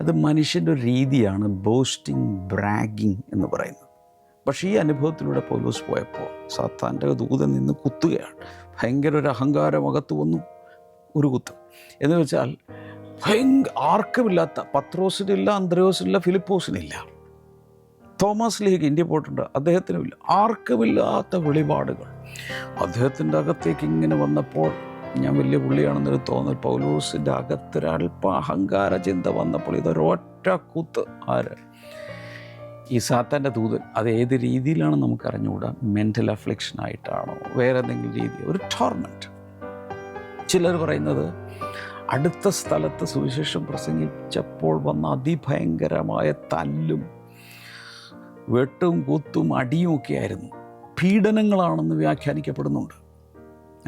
അത് മനുഷ്യൻ്റെ ഒരു രീതിയാണ്, ബോസ്റ്റിംഗ്, ബ്രാഗിങ് എന്ന് പറയുന്നത്. പക്ഷേ ഈ അനുഭവത്തിലൂടെ പൗലോസ് പോയപ്പോൾ സാത്താൻ്റെ ദൂതൻ നിന്ന് കുത്തുകയാണ്. ഭയങ്കര ഒരു അഹങ്കാരം അകത്ത് വന്നു, ഒരു കുത്ത്. എന്ന് വെച്ചാൽ ആർക്കുമില്ലാത്ത, പത്രോസിനില്ല, അന്ത്രയോസിനില്ല, ഫിലിപ്പോസിനില്ല, തോമസ് ലീഗ് ഇന്ത്യ പോയിട്ടുണ്ട്, അദ്ദേഹത്തിനുമില്ല, ആർക്കുമില്ലാത്ത വെളിപാടുകൾ അദ്ദേഹത്തിൻ്റെ അകത്തേക്ക് ഇങ്ങനെ വന്നപ്പോൾ, ഞാൻ വലിയ പുള്ളിയാണെന്നൊരു തോന്നൽ പൗലോസിൻ്റെ അകത്തൊരൽപ്പ അഹങ്കാര ചിന്ത വന്നപ്പോൾ ഇതൊരൊറ്റ കുത്ത്. ആര്? ഈ സാത്താൻ്റെ ദൂതൻ. അത് ഏത് രീതിയിലാണ് നമുക്ക് അറിഞ്ഞുകൂടാ. മെൻ്റൽ അഫ്ലിക്ഷനായിട്ടാണോ, വേറെ എന്തെങ്കിലും രീതി, ഒരു ടോർമെൻറ്റ്. ചിലർ പറയുന്നത് അടുത്ത സ്ഥലത്ത് സുവിശേഷം പ്രസംഗിച്ചപ്പോൾ വന്ന അതിഭയങ്കരമായ തല്ലും വെട്ടും കുത്തും അടിയും ഒക്കെ ആയിരുന്നു, പീഡനങ്ങളാണെന്ന് വ്യാഖ്യാനിക്കപ്പെടുന്നുണ്ട്.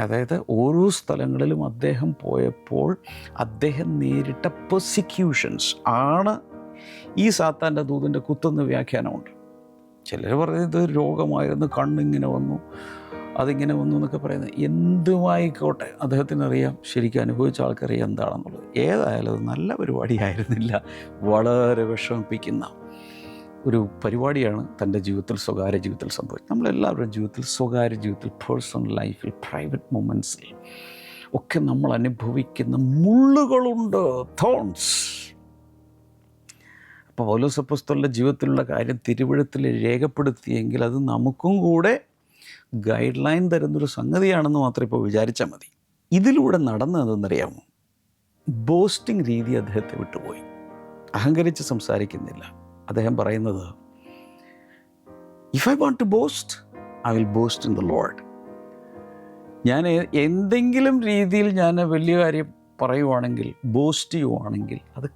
അതായത് ഓരോ സ്ഥലങ്ങളിലും അദ്ദേഹം പോയപ്പോൾ അദ്ദേഹം നേരിട്ട പെർസിക്യൂഷൻസ് ആണ് ഈ സാത്താൻ്റെ ദൂതൻ്റെ കുത്തെന്ന് വ്യാഖ്യാനമുണ്ട്. ചിലർ പറയുന്നത് രോഗമായിരുന്നു, കണ്ണിങ്ങനെ വന്നു, അതിങ്ങനെ വന്നു എന്നൊക്കെ പറയുന്നത്. എന്തുമായിക്കോട്ടെ, അദ്ദേഹത്തിനറിയാം, ശരിക്കും അനുഭവിച്ച ആൾക്കറിയാം എന്താണെന്നുള്ളത്. ഏതായാലും അത് നല്ല പരിപാടിയായിരുന്നില്ല, വളരെ വിഷമിപ്പിക്കുന്ന ഒരു പരിപാടിയാണ് തൻ്റെ ജീവിതത്തിൽ, സ്വകാര്യ ജീവിതത്തിൽ സംഭവിച്ചത്. നമ്മളെല്ലാവരുടെ ജീവിതത്തിൽ, സ്വകാര്യ ജീവിതത്തിൽ, പേഴ്സണൽ ലൈഫിൽ, പ്രൈവറ്റ് മൊമെൻറ്റ്സിൽ ഒക്കെ നമ്മൾ അനുഭവിക്കുന്ന മുള്ളുകളുണ്ട്, തോൺസ്. അപ്പോൾ പൗലോസ് അപ്പോസ്തലൻ്റെ ജീവിതത്തിലുള്ള കാര്യം തിരുവെഴുത്തിൽ രേഖപ്പെടുത്തിയെങ്കിൽ അത് നമുക്കും കൂടെ ഗൈഡ് ലൈൻ തരുന്നൊരു സംഗതിയാണെന്ന് മാത്രം ഇപ്പോൾ വിചാരിച്ചാൽ മതി. ഇതിലൂടെ നടന്നതെന്നറിയാമോ? ബോസ്റ്റിംഗ് രീതി അദ്ദേഹത്തെ വിട്ടുപോയി. അഹങ്കരിച്ച് സംസാരിക്കുന്നില്ല. അദ്ദേഹം പറയുന്നത്, if I want to boast, I will boast in the Lord. ഞാൻ എന്തെങ്കിലും രീതിയിൽ ഞാൻ വലിയ കാര്യം പറയുവാണെങ്കിൽ, ബോസ്റ്റ് ചെയ്യുവാണെങ്കിൽ, അത്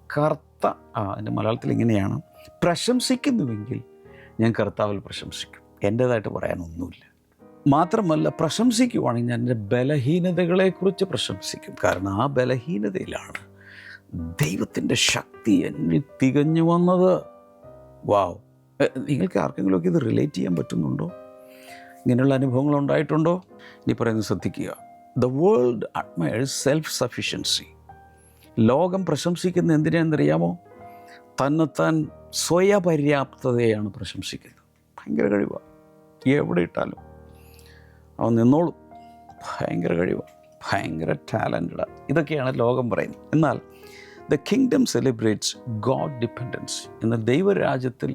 എൻ്റെ മലയാളത്തിൽ ഇങ്ങനെയാണ്, പ്രശംസിക്കുന്നുവെങ്കിൽ ഞാൻ കർത്താവിൽ പ്രശംസിക്കും. എൻ്റേതായിട്ട് പറയാനൊന്നുമില്ല. മാത്രമല്ല, പ്രശംസിക്കുവാണെങ്കിൽ ഞാൻ എൻ്റെ ബലഹീനതകളെക്കുറിച്ച് പ്രശംസിക്കും. കാരണം ആ ബലഹീനതയിലാണ് ദൈവത്തിൻ്റെ ശക്തി എന്നിൽ തികഞ്ഞു വന്നത്. വാവ്! നിങ്ങൾക്ക് ആർക്കെങ്കിലുമൊക്കെ ഇത് റിലേറ്റ് ചെയ്യാൻ പറ്റുന്നുണ്ടോ? ഇങ്ങനെയുള്ള അനുഭവങ്ങൾ ഉണ്ടായിട്ടുണ്ടോ? ഇനി പറയുന്നത് ശ്രദ്ധിക്കുക. The world admires self sufficiency. ലോകം പ്രശംസിക്കുന്ന എന്തിനാണെന്നറിയാമോ? തന്നെത്താൻ സ്വയപര്യാപ്തതയാണ് പ്രശംസിക്കുന്നത്. ഭയങ്കര കഴിവാണ്, എവിടെ ഇട്ടാലും അവൻ നിന്നോളും, ഭയങ്കര കഴിവാണ്, ഭയങ്കര ടാലൻറ്റഡാണ്, ഇതൊക്കെയാണ് ലോകം പറയുന്നത്. എന്നാൽ the kingdom celebrates God dependence. എന്ന ദൈവരാജ്യത്തിൽ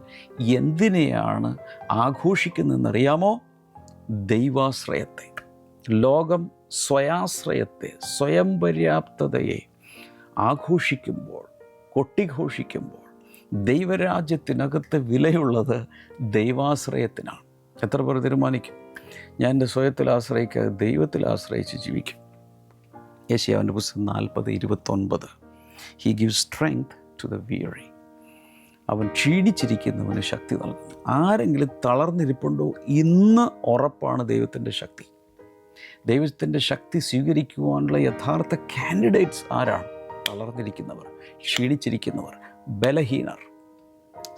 എന്തിനെയാണ് ആഘോഷിക്കുന്നതെന്നറിയാമോ? ദൈവാശ്രയത്തെ. ലോകം സ്വയാശ്രയത്തെ, സ്വയം പര്യാപ്തതയെ ആഘോഷിക്കുമ്പോൾ, കൊട്ടിഘോഷിക്കുമ്പോൾ, ദൈവരാജ്യത്തിനകത്ത് വിലയുള്ളത് ദൈവാശ്രയത്തിനാണ്. എത്ര പേർ തീരുമാനിക്കും, ഞാൻ എൻ്റെ സ്വയത്തിൽ ആശ്രയിക്കാതെ ദൈവത്തിൽ ആശ്രയിച്ച് ജീവിക്കും? യെശയ്യാവിൻ്റെ പുസ്തകം 40:29. He gives strength to the weary. അവൻ ക്ഷീണിച്ചിരിക്കുന്നവന് ശക്തി നൽകുന്നു. ആരെങ്കിലും തളർന്നിരിപ്പുണ്ടോ? ഇന്ന് ഉറപ്പാണ് ദൈവത്തിൻ്റെ ശക്തി. ദൈവത്തിൻ്റെ ശക്തി സ്വീകരിക്കുവാനുള്ള യഥാർത്ഥ കാൻഡിഡേറ്റ്സ് ആരാണ്? തളർന്നിരിക്കുന്നവർ, ക്ഷീണിച്ചിരിക്കുന്നവർ, ബലഹീനർ.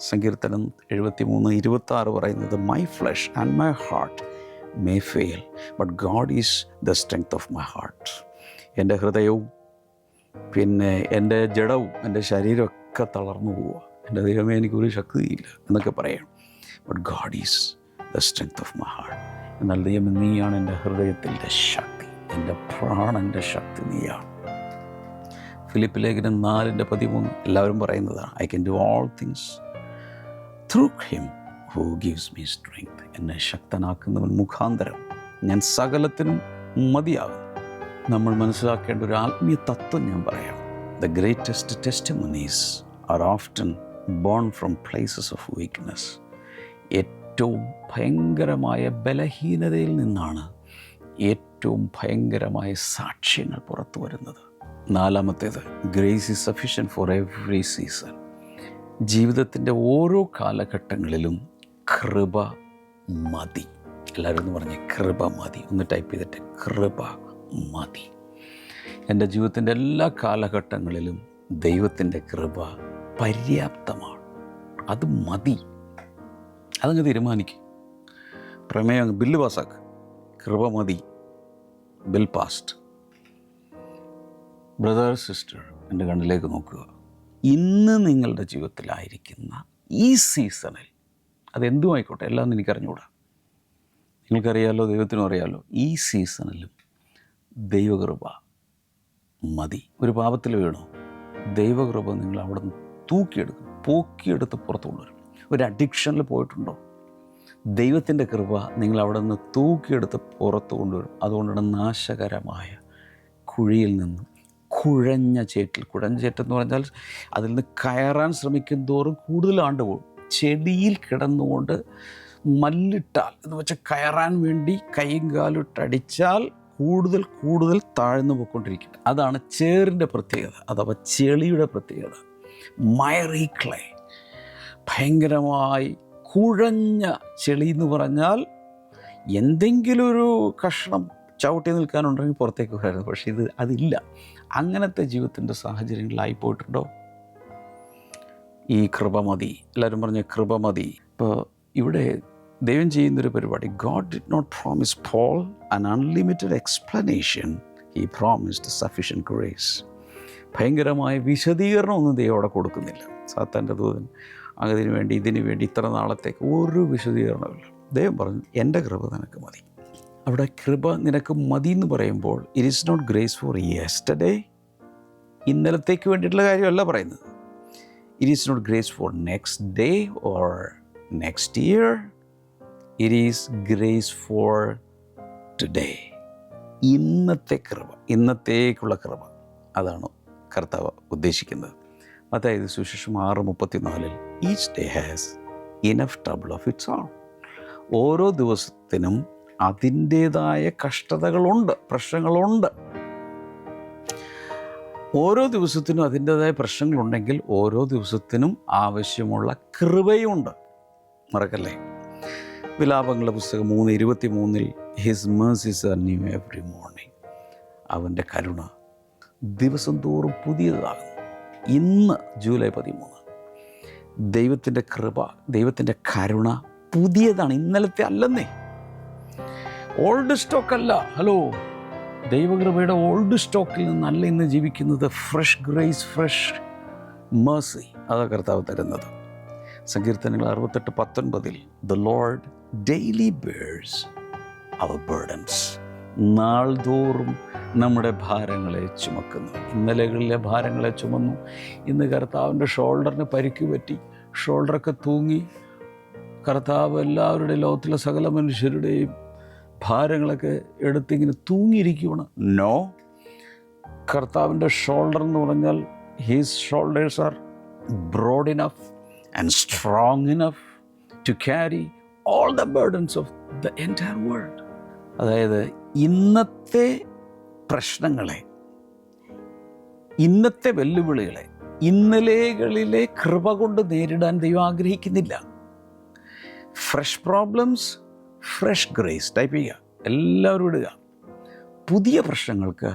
സങ്കീർത്തനം 73:26 പറയുന്നത്, my flesh and my heart may fail, but God is the strength of my heart. എൻ്റെ ഹൃദയവും പിന്നെ എൻ്റെ ജഡവും എൻ്റെ ശരീരമൊക്കെ തളർന്നു പോവുക, എൻ്റെ ദൈവമേ എനിക്കൊരു ശക്തിയില്ല എന്നൊക്കെ പറയാം. But God is the strength of my heart. എന്നാൽ ദൈവം, നീയാണ് എൻ്റെ ഹൃദയത്തിൻ്റെ ശക്തി, എൻ്റെ പ്രാണൻ്റെ ശക്തി നീയാണ്. ഫിലിപ്പ് ലേഖനം 4:13 എല്ലാവരും പറയുന്നതാണ്, I can do all things through him who gives me strength. എന്നെ ശക്തനാക്കുന്നവൻ മുഖാന്തരം ഞാൻ സകലത്തിനും മതിയാകും. നമ്മൾ മനസ്സിലാക്കേണ്ട ഒരു ആത്മീയ തത്വം ഞാൻ പറയാം. The greatest testimonies are often born from places of weakness. ഏറ്റവും ഭയങ്കരമായ ബലഹീനതയിൽ നിന്നാണ് ഏറ്റവും ഭയങ്കരമായ സാക്ഷ്യങ്ങൾ പുറത്തു വരുന്നത്. 4, grace is sufficient for every season. ജീവിതത്തിൻ്റെ ഓരോ കാലഘട്ടങ്ങളിലും കൃപ മതി. എല്ലാവരും ഒന്ന് പറഞ്ഞേ, കൃപ മതി. ഒന്ന് ടൈപ്പ് ചെയ്തിട്ട്, കൃപ മതി. എൻ്റെ ജീവിതത്തിൻ്റെ എല്ലാ കാലഘട്ടങ്ങളിലും ദൈവത്തിൻ്റെ കൃപ പര്യാപ്തമാണ്. അത് മതി. അതങ്ങ് തീരുമാനിക്കും. പ്രമേയം ബില്ല് പാസ്സാക്കുക. കൃപ മതി, ബിൽ പാസ്റ്റ്. ബ്രദർ, സിസ്റ്റർ, എൻ്റെ കണ്ണിലേക്ക് നോക്കുക. ഇന്ന് നിങ്ങളുടെ ജീവിതത്തിലായിരിക്കുന്ന ഈ സീസണിൽ, അതെന്തും ആയിക്കോട്ടെ, എല്ലാം എനിക്കറിഞ്ഞുകൂടാ, നിങ്ങൾക്കറിയാലോ, ദൈവത്തിനും അറിയാലോ, ഈ സീസണിലും ദൈവകൃപ മതി. ഒരു പാപത്തിൽ വീണോ, ദൈവകൃപ നിങ്ങൾ അവിടെ നിന്ന് തൂക്കിയെടുക്കും, പോക്കിയെടുത്ത് പുറത്തു കൊണ്ടുവരും. ഒരു അഡിക്ഷനിൽ പോയിട്ടുണ്ടോ, ദൈവത്തിൻ്റെ കൃപ നിങ്ങൾ അവിടെ നിന്ന് തൂക്കിയെടുത്ത് പുറത്തു കൊണ്ടുവരും. അതുകൊണ്ടാണ് നാശകരമായ കുഴിയിൽ നിന്നും കുഴഞ്ഞ ചേറ്റെന്ന് പറഞ്ഞാൽ അതിൽ നിന്ന് കയറാൻ ശ്രമിക്കും തോറും കൂടുതൽ ആണ്ടുപോകും. ചെടിയിൽ കിടന്നുകൊണ്ട് മല്ലിട്ടാൽ എന്ന് വെച്ചാൽ കയറാൻ വേണ്ടി കൈയും കാലും ഇട്ടടിച്ചാൽ കൂടുതൽ കൂടുതൽ താഴ്ന്നു പോയിക്കൊണ്ടിരിക്കും. അതാണ് ചേറിൻ്റെ പ്രത്യേകത, അഥവാ ചെളിയുടെ പ്രത്യേകത. മയറി ക്ലേ, ഭയങ്കരമായി കുഴഞ്ഞ ചെളി എന്ന് പറഞ്ഞാൽ എന്തെങ്കിലും ഒരു കഷ്ണം ചവിട്ടി നിൽക്കാനുണ്ടെങ്കിൽ പുറത്തേക്ക് വരായിരുന്നു. പക്ഷേ അതില്ല. അങ്ങനത്തെ ജീവിതത്തിൻ്റെ സാഹചര്യങ്ങളിലായി പോയിട്ടുണ്ടോ? ഈ കൃപ മതി, എല്ലാവരും പറഞ്ഞ കൃപ മതി. ഇപ്പോൾ ഇവിടെ ദൈവം ചെയ്യുന്നൊരു പരിപാടി, God did not promise Paul an unlimited explanation, he promised sufficient grace. ഭയങ്കരമായ വിശദീകരണമൊന്നും ദൈവം അവിടെ കൊടുക്കുന്നില്ല. സാത്താൻ്റെ ദൂതൻ അതിനു വേണ്ടി ഇതിനു വേണ്ടി ഇത്ര നാളത്തേക്ക് ഒരു വിശദീകരണമില്ല. ദൈവം പറഞ്ഞു, എൻ്റെ കൃപ നിനക്ക് മതി. അവിടെ കൃപ നിനക്ക് മതി എന്ന് പറയുമ്പോൾ it is not grace for yesterday, ഇന്നലത്തേക്ക് വേണ്ടിയിട്ടുള്ള കാര്യമല്ല പറയുന്നത്. It is not grace for next day or next year, it is grace for today. ഇന്നത്തെ കൃപ, ഇന്നത്തേക്കുള്ള കൃപ, അതാണ് കർത്താവ് ഉദ്ദേശിക്കുന്നത്. അതായത് സുവിശേഷം 6:34 each day has enough trouble of its on. ഓരോ ദിവസത്തിനും അതിൻ്റേതായ കഷ്ടതകളുണ്ട്, പ്രശ്നങ്ങളുണ്ട്. ഓരോ ദിവസത്തിനും അതിൻ്റേതായ പ്രശ്നങ്ങളുണ്ടെങ്കിൽ ഓരോ ദിവസത്തിനും ആവശ്യമുള്ള കൃപയുണ്ട്. മറക്കല്ലേ. വിലാപങ്ങളുടെ പുസ്തകം 3:23 his mercies are new every morning. അവൻ്റെ കരുണ ദിവസം തോറും പുതിയതാകുന്നു. ഇന്ന് ജൂലൈ 13. ദൈവത്തിൻ്റെ കൃപ, ദൈവത്തിൻ്റെ കരുണ പുതിയതാണ്, ഇന്നലത്തെ അല്ലെന്നേ. ഓൾഡ് സ്റ്റോക്ക് അല്ല. ഹലോ, ദൈവകൃപയുടെ ഓൾഡ് സ്റ്റോക്കിൽ നിന്നല്ല ഇന്ന് ജീവിക്കുന്നത്. ഫ്രഷ് ഗ്രേസ്, ഫ്രഷ് മേഴ്സി, അതാണ് കർത്താവ് തരുന്നത്. സങ്കീർത്തനങ്ങൾ 68:19 the Lord daily bears our burdens. നാൾതോറും നമ്മുടെ ഭാരങ്ങളെ ചുമക്കുന്നു. ഇന്നലകളിലെ ഭാരങ്ങളെ ചുമന്നു. ഇന്ന് കർത്താവിൻ്റെ ഷോൾഡറിന് പരിക്ക് പറ്റി, ഷോൾഡറൊക്കെ തൂങ്ങി. കർത്താവ് എല്ലാവരുടെയും, ലോകത്തിലെ സകല മനുഷ്യരുടെയും ഭാരങ്ങളൊക്കെ എടുത്തിങ്ങനെ തൂങ്ങിയിരിക്കുകയാണ്. നോ, കർത്താവിൻ്റെ ഷോൾഡർ എന്ന് പറഞ്ഞാൽ his shoulders are broad enough and strong enough to carry all the burdens of the entire world. അതായത് ഇന്നത്തെ പ്രശ്നങ്ങളെ, ഇന്നത്തെ വെല്ലുവിളികളെ ഇന്നലെകളിലെ കൃപ കൊണ്ട് നേരിടാൻ ദൈവം ആഗ്രഹിക്കുന്നില്ല. Fresh problems, fresh grace type ചെയ്യുക, എല്ലാവരും ഇടുക. പുതിയ പ്രശ്നങ്ങൾക്ക്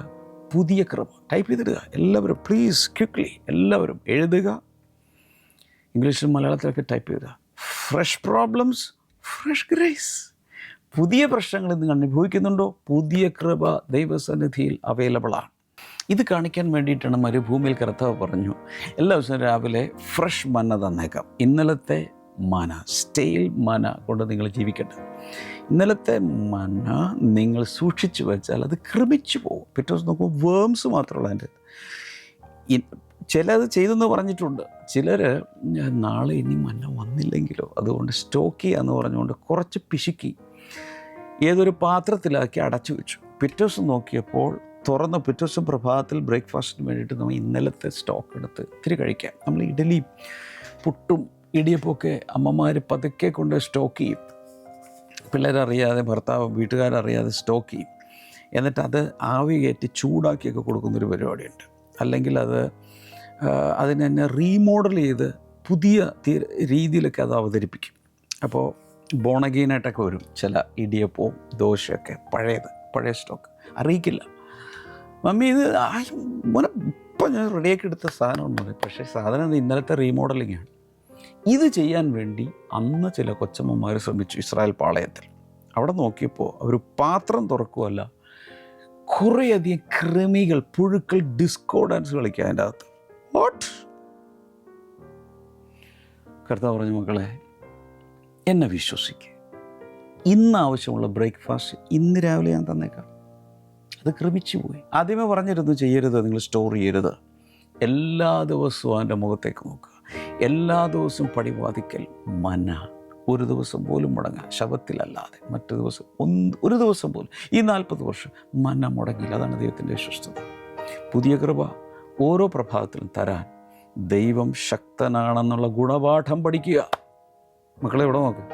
പുതിയ കൃപ ടൈപ്പ് ചെയ്തിടുക. എല്ലാവരും പ്ലീസ് ക്വിക്ക്ലി എല്ലാവരും എഴുതുക. ഇംഗ്ലീഷിലും മലയാളത്തിലൊക്കെ ടൈപ്പ് ചെയ്യുക. Fresh problems, fresh grace. പുതിയ പ്രശ്നങ്ങൾ ഇന്ന് അനുഭവിക്കുന്നുണ്ടോ? പുതിയ കൃപ ദൈവസന്നിധിയിൽ അവൈലബിളാണ്. ഇത് കാണിക്കാൻ വേണ്ടിയിട്ടാണ് മരുഭൂമിയിൽ കർത്താവ് പറഞ്ഞു, എല്ലാ ദിവസവും രാവിലെ ഫ്രഷ് മന്ന തന്നേക്കാം. ഇന്നലത്തെ മന, സ്റ്റെയിൽ മന കൊണ്ട് നിങ്ങൾ ജീവിക്കട്ടെ. ഇന്നലത്തെ മന നിങ്ങൾ സൂക്ഷിച്ചു വെച്ചാൽ അത് ക്രമിച്ചു പോകും. പിറ്റേ ദിവസം നോക്കുമ്പോൾ വേംസ് മാത്രമുള്ള അതിൻ്റെ. ചിലത് ചെയ്തെന്ന് പറഞ്ഞിട്ടുണ്ട്. ചിലർ നാളെ ഇനി മന്ന വന്നില്ലെങ്കിലോ, അതുകൊണ്ട് സ്റ്റോക്ക് ചെയ്യാന്ന് പറഞ്ഞുകൊണ്ട് കുറച്ച് പിശുക്കി ഏതൊരു പാത്രത്തിലാക്കി അടച്ചു വെച്ചു. പിറ്റേ ദിവസം നോക്കിയപ്പോൾ തുറന്ന് പിറ്റേ ദിവസം പ്രഭാതത്തിൽ ബ്രേക്ക്ഫാസ്റ്റിന് വേണ്ടിയിട്ട് നമ്മൾ ഇന്നലത്തെ സ്റ്റോക്ക് എടുത്ത് ഇത്തിരി കഴിക്കാം. നമ്മൾ ഇഡലിയും പുട്ടും ഇടിയപ്പമൊക്കെ അമ്മമാർ പതുക്കെ കൊണ്ട് സ്റ്റോക്ക് ചെയ്യും. പിള്ളേരറിയാതെ, ഭർത്താവ്, വീട്ടുകാരറിയാതെ സ്റ്റോക്ക് ചെയ്യും. എന്നിട്ട് അത് ആവി കയറ്റി ചൂടാക്കിയൊക്കെ കൊടുക്കുന്നൊരു പരിപാടിയുണ്ട്. അല്ലെങ്കിൽ അതിനെ തന്നെ റീമോഡൽ ചെയ്ത് പുതിയ രീതിയിലൊക്കെ അത് അവതരിപ്പിക്കും. അപ്പോൾ ബോണഗീനായിട്ടൊക്കെ വരും ചില ഇടിയപ്പവും ദോശയൊക്കെ, പഴയ സ്റ്റോക്ക് അറിയിക്കില്ല. മമ്മി ഇത് മോനെ ഇപ്പം ഞാൻ റെഡിയാക്കി എടുത്ത സാധനമെന്ന് പറയും. പക്ഷേ സാധനം ഇന്നലത്തെ റീമോഡലിങ്ങാണ്. ഇത് ചെയ്യാൻ വേണ്ടി അന്ന് ചില കൊച്ചമ്മമാർ ശ്രമിച്ചു ഇസ്രായേൽ പാളയത്തിൽ. അവിടെ നോക്കിയപ്പോൾ അവർ പാത്രം തുറക്കുകയല്ല, കുറേയധികം കൃമികൾ, പുഴുക്കൾ ഡിസ്കോ ഡാൻസ് കളിക്കുക അതിൻ്റെ അകത്ത്. വാട്ട്? കർത്താവ് പറഞ്ഞു, മക്കളെ എന്നെ വിശ്വസിക്കുക, ഇന്ന് ആവശ്യമുള്ള ബ്രേക്ക്ഫാസ്റ്റ് ഇന്ന് രാവിലെ ഞാൻ തന്നേക്കാം. അത് ക്രമിച്ചു പോയി. ആദ്യമേ പറഞ്ഞിരുന്നു ചെയ്യരുത്, നിങ്ങൾ സ്റ്റോർ ചെയ്യരുത്. എല്ലാ ദിവസവും അവൻ്റെ മുഖത്തേക്ക് നോക്കുക, എല്ലാ ദിവസവും പടിവാതിക്കൽ മന്ന, ഒരു ദിവസം പോലും മുടങ്ങുക, ശബത്തിലല്ലാതെ മറ്റു ദിവസം ഒരു ദിവസം പോലും. ഈ 40 വർഷം മന്ന മുടങ്ങിയില്ല. അതാണ് ദൈവത്തിൻ്റെ വിശ്വസ്തത. പുതിയ കൃപ ഓരോ പ്രഭാതത്തിലും തരാൻ ദൈവം ശക്തനാണെന്നുള്ള ഗുണപാഠം പഠിക്കുക. മക്കളെ ഇവിടെ നോക്കുക.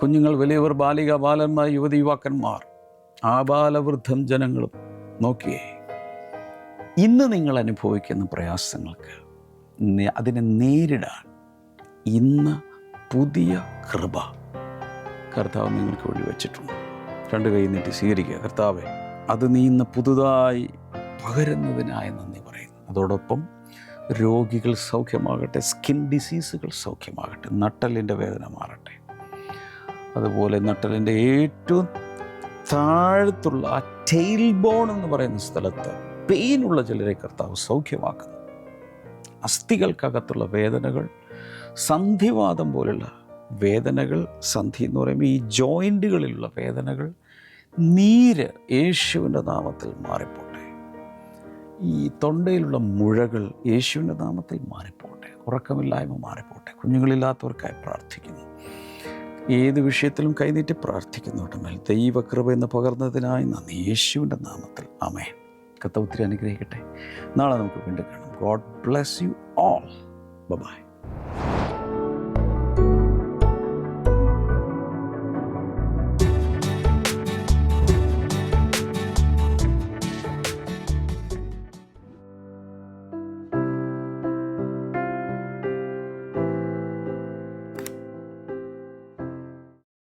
കുഞ്ഞുങ്ങൾ, വലിയവർ, ബാലിക, ബാലന്മാർ, യുവതി, യുവാക്കന്മാർ, ആബാലവൃദ്ധം ജനങ്ങളും നോക്കിയേ, ഇന്ന് നിങ്ങൾ അനുഭവിക്കുന്ന പ്രയാസങ്ങൾക്ക് അതിനെ നേരിടാൻ ഇന്ന് പുതിയ കൃപ കർത്താവ് നിങ്ങൾക്ക് വഴി വെച്ചിട്ടുണ്ട്. 2 കൈ നീട്ടി സ്വീകരിക്കുക. കർത്താവേ, അത് നീ ഇന്ന് പുതുതായി പകരുന്നതിനായി നന്ദി പറയുന്നു. അതോടൊപ്പം രോഗികൾ സൗഖ്യമാകട്ടെ, സ്കിൻ ഡിസീസുകൾ സൗഖ്യമാകട്ടെ, നട്ടലിൻ്റെ വേദന മാറട്ടെ. അതുപോലെ നട്ടലിൻ്റെ ഏറ്റവും താഴത്തുള്ള ആ ടെയിൽ ബോൺ എന്ന് പറയുന്ന സ്ഥലത്ത് പെയിനുള്ള ചിലരെ കർത്താവ് സൗഖ്യമാക്കുന്നു. അസ്ഥികൾക്കകത്തുള്ള വേദനകൾ, സന്ധിവാദം പോലുള്ള വേദനകൾ, സന്ധി എന്ന് പറയുമ്പോൾ ഈ ജോയിൻറ്റുകളിലുള്ള വേദനകൾ, നീര് യേശുവിൻ്റെ നാമത്തിൽ മാറിപ്പോട്ടെ. ഈ തൊണ്ടയിലുള്ള മുഴകൾ യേശുവിൻ്റെ നാമത്തിൽ മാറിപ്പോട്ടെ. ഉറക്കമില്ലായ്മ മാറിപ്പോട്ടെ. കുഞ്ഞുങ്ങളില്ലാത്തവർക്കായി പ്രാർത്ഥിക്കുന്നു. ഏത് വിഷയത്തിലും കൈനീട്ടി പ്രാർത്ഥിക്കുന്നവരുടെ മേൽ ദൈവകൃപ എന്ന് പകർന്നതിനായി നന്ദി, യേശുവിൻ്റെ നാമത്തിൽ ആമേൻ. കർത്താവ് ഒത്തിരി അനുഗ്രഹിക്കട്ടെ. നാളെ നമുക്ക് വീണ്ടും കാണാം. God bless you all. By.